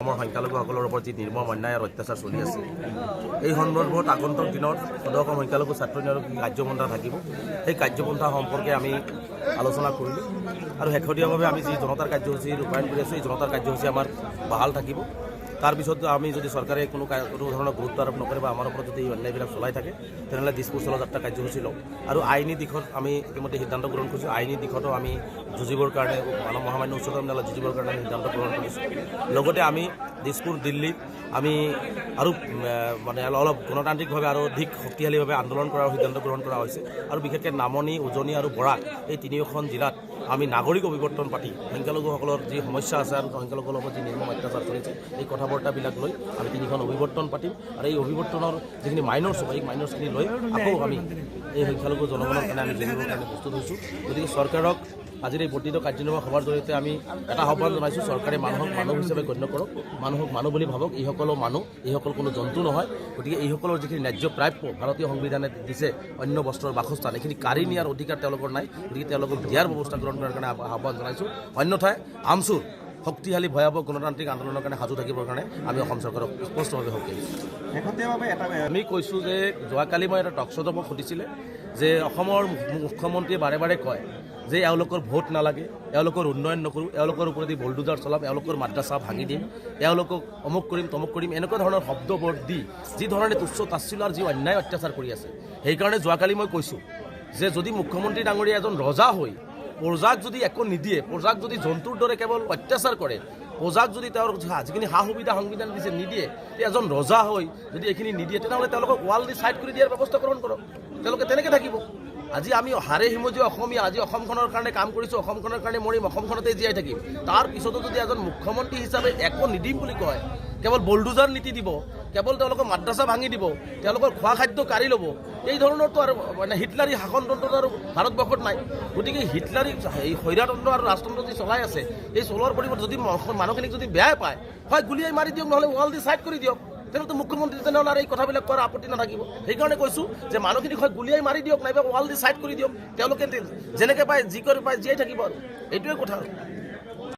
অসমৰ সংখ্যালঘুসকলৰ ওপৰত যি নিৰ্মম অন্যায় আৰু অত্যাচাৰ চলি আছে এই সন্দৰ্ভত আগন্তুক দিনত সদৌ সংখ্যালঘু ছাত্ৰ ন্যায়ৰ কাৰ্যপন্থা থাকিব সেই কাৰ্যপন্থা সম্পৰ্কে আমি আলোচনা কৰিলোঁ আৰু শেহতীয়াভাৱে আমি যি জনতাৰ কাৰ্যসূচী ৰূপায়ণ কৰি আছোঁ এই জনতাৰ কাৰ্যসূচী আমাৰ বাহাল থাকিব। তাৰপিছত আমি যদি চৰকাৰে কোনো ধৰণৰ গুৰুত্ব আৰোপ নকৰে বা আমাৰ ওপৰত যদি এই অন্যায়বিলাক চলাই থাকে তেনেহ'লে দিছপুৰ চলো যাত্ৰা কাৰ্যসূচী লওঁ আৰু আইনী দিশত আমি ইতিমধ্যে সিদ্ধান্ত গ্ৰহণ কৰিছোঁ। আইনী দিশতো আমি যুঁজিবৰ কাৰণে মহামান্য উচ্চতম ন্যায়ালয়ত যুঁজিবৰ কাৰণে সিদ্ধান্ত গ্ৰহণ কৰিছোঁ। লগতে আমি দিছপুৰ দিল্লীত আমি আৰু মানে অলপ গণতান্ত্ৰিকভাৱে আৰু অধিক শক্তিশালীভাৱে আন্দোলন কৰাৰ সিদ্ধান্ত গ্ৰহণ কৰা হৈছে আৰু বিশেষকৈ নামনি উজনি আৰু বৰাক এই তিনিওখন জিলাত আমি নাগৰিক অভিৱৰ্তন পাতি সংখ্যালঘুসকলৰ যি সমস্যা আছে আৰু সংখ্যালঘুসকলৰ ওপৰত যি নিৰ্মম অত্যাচাৰ চলিছে এই কথা বাৰ্তাবিলাক লৈ আমি তিনিখন অভিৱৰ্তন পাতিম আৰু এই অভিৱৰ্তনৰ যিখিনি মাইনৰ্ছ হ'ব এই মাইনৰ্ছখিনি লৈ আকৌ আমি এই সংখ্যালঘু জনগণৰ কাৰণে আমি যুঁজিবৰ কাৰণে প্ৰস্তুত হৈছোঁ। গতিকে চৰকাৰক আজিৰ এই বৰ্ধিত কাৰ্যনিৰ্বাহ সভাৰ জৰিয়তে আমি এটা আহ্বান জনাইছোঁ, চৰকাৰে মানুহক মানুহ হিচাপে গণ্য কৰক, মানুহক মানুহ বুলি ভাবক। এইসকলো মানুহ, এইসকল কোনো জন্তু নহয়। গতিকে এইসকলৰ যিখিনি ন্যায্য প্ৰাপ্য ভাৰতীয় সংবিধানে দিছে অন্য বস্ত্ৰৰ বাসস্থান এইখিনি কাঢ়ি নিয়াৰ অধিকাৰ তেওঁলোকৰ নাই। গতিকে তেওঁলোকক দিয়াৰ ব্যৱস্থা গ্ৰহণ কৰাৰ কাৰণে আহ্বান জনাইছোঁ। অন্যথাই আমচুৰ শক্তিশালী ভয়াৱহ গণতান্ত্ৰিক আন্দোলনৰ কাৰণে সাজু থাকিবৰ কাৰণে আমি অসম চৰকাৰক স্পষ্টভাৱে সকিয়াই দিছোঁ। শেহতীয়াভাৱে আমি কৈছোঁ যে যোৱাকালি মই এটা টকশ্ব'ত মোক সুধিছিলে যে অসমৰ মুখ্যমন্ত্ৰীয়ে বাৰে বাৰে কয় যে এওঁলোকৰ ভোট নালাগে, এওঁলোকৰ উন্নয়ন নকৰোঁ, এওঁলোকৰ ওপৰেদি বুলডোজাৰ চলাম, এওঁলোকৰ মাদ্ৰাছা ভাঙি দিম, এওঁলোকক অমুক কৰিম তমুক কৰিম এনেকুৱা ধৰণৰ শব্দবোৰ দি যি ধৰণে তুচ্ছ তাচ্ছিল্য আৰু যি অন্যায় অত্যাচাৰ কৰি আছে সেইকাৰণে যোৱাকালি মই কৈছোঁ যে যদি মুখ্যমন্ত্ৰী ডাঙৰীয়া এজন ৰজা হৈ প্ৰজাক যদি একো নিদিয়ে, প্ৰজাক যদি জন্তুৰ দৰে কেৱল অত্যাচাৰ কৰে, প্ৰজাক যদি তেওঁৰ যিখিনি সা সুবিধা সংবিধান দিছে নিদিয়ে, এজন ৰজা হৈ যদি এইখিনি নিদিয়ে তেনেহ'লে তেওঁলোকক ৱাল দি ছাইড কৰি দিয়াৰ ব্যৱস্থা গ্ৰহণ কৰক। তেওঁলোকে তেনেকৈ থাকিব। আজি আমি হাড়ে হিমজীয় অসমীয়া, আজি অসমখনৰ কাৰণে কাম কৰিছোঁ, অসমখনৰ কাৰণে মৰিম, অসমখনতে জীয়াই থাকিম। তাৰ পিছতো যদি এজন মুখ্যমন্ত্ৰী হিচাপে একো নিদিম বুলি কয়, কেৱল বুলডোজাৰ নীতি দিব, কেৱল তেওঁলোকৰ মাদ্ৰাছা ভাঙি দিব, তেওঁলোকৰ খোৱা খাদ্য কাঢ়ি ল'ব, এই ধৰণৰতো আৰু মানে হিটলাৰী শাসনতন্ত্ৰটো আৰু ভাৰতবৰ্ষত নাই। গতিকে হিটলাৰী এই স্বৈৰতন্ত্ৰ আৰু ৰাজতন্ত্ৰ যি চলাই আছে এই চলোৱাৰ পৰিৱৰ্তে যদি মানুহখিনিক যদি বেয়াই পায় হয় গুলিয়াই মাৰি দিয়ক, নহ'লে ৱাল দি ছাইড কৰি দিয়ক। তেনেহ'লে মুখ্যমন্ত্ৰী তেনেহ'লে আৰু এই কথাবিলাক কৰাৰ আপত্তি নাথাকিব। সেইকাৰণে কৈছোঁ যে মানুহখিনিক হয় গুলিয়াই মাৰি দিয়ক, নাইবা ৱাল দি ছাইড কৰি দিয়ক, তেওঁলোকে যেনেকৈ পায় যি কৰি পায় জীয়াই থাকিব আৰু এইটোৱে কথা।